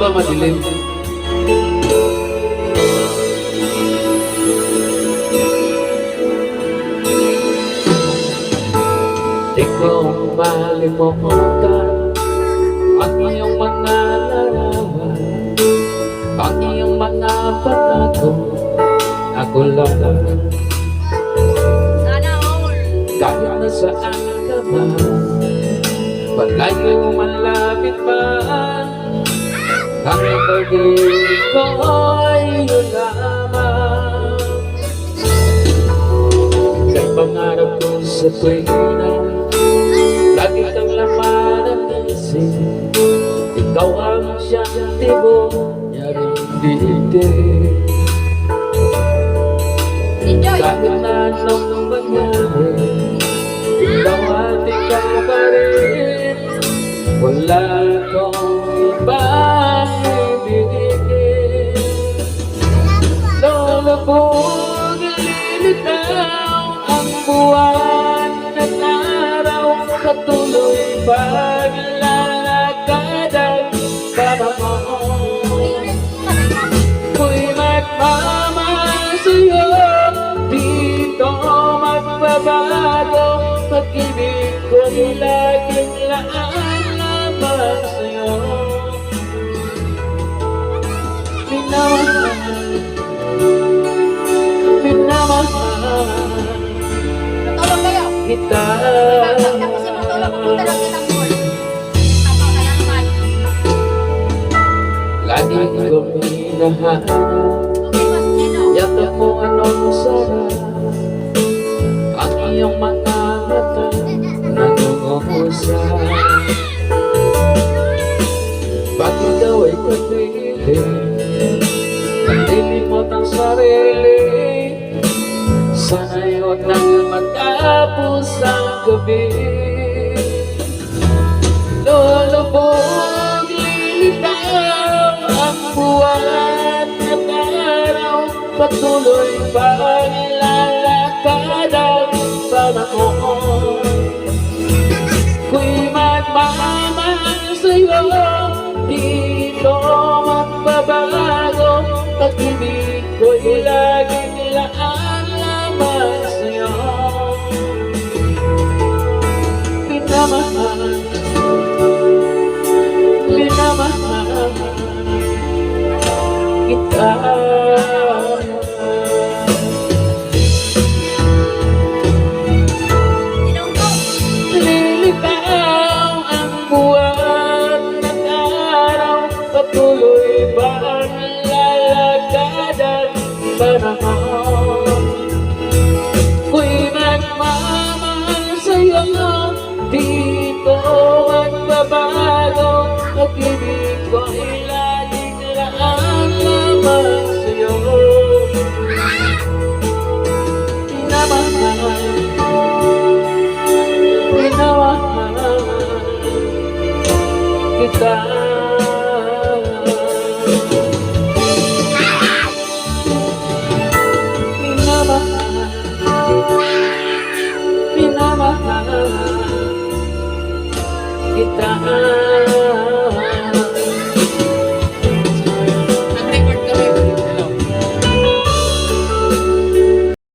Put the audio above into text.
ba madilim? Ikaw ang malimutan ang iyong mga larawan, ang iyong mga patago. Ako lang kahit nasaan ka ba, malayo malapit man, ang pag-ibig ko ay yun lamang. Kay pangarap ko sa tuwina, lagi kang laman ang isip. Ikaw ang siyang tibo, yaring diigdig. Kahit na anong mangyari, ikaw at ikaw pa rin. Wala akong ibang ibigin. Lulubog, lilitaw ang buwan at araw, patuloy paglalakad ang panahon. Ko'y magmamahal sa'yo, dito magbabago. Pag-ibig ko'y laging laan lamang sa'yo. Minamahal, minamahal kita. Lagi kong hinahanap, yakap mo anong sarap, ang iyong mga mata nag-uusap. Ba't ikaw ay kapiling, nalilimot ang sarili? Sana'y huwag nang matapos ang gabi. Lulubog, lilitaw ang buwan at araw, patuloy paglalakad ang panahon. Ko'y magmamahal sa'yo, dito magbabago. Pag-ibig ko'y laging laan lamang sa'yo. Minamahal, minamahal kita. Lilitaw ang buwan at araw, patuloy bang lalakad ang panahon. Ko'y nagmamahal sa'yo, dito magbabago. Pag-ibig ko'y laging laan lamang sa'yo. Minamahal, minamahal kita. Minamahal kita.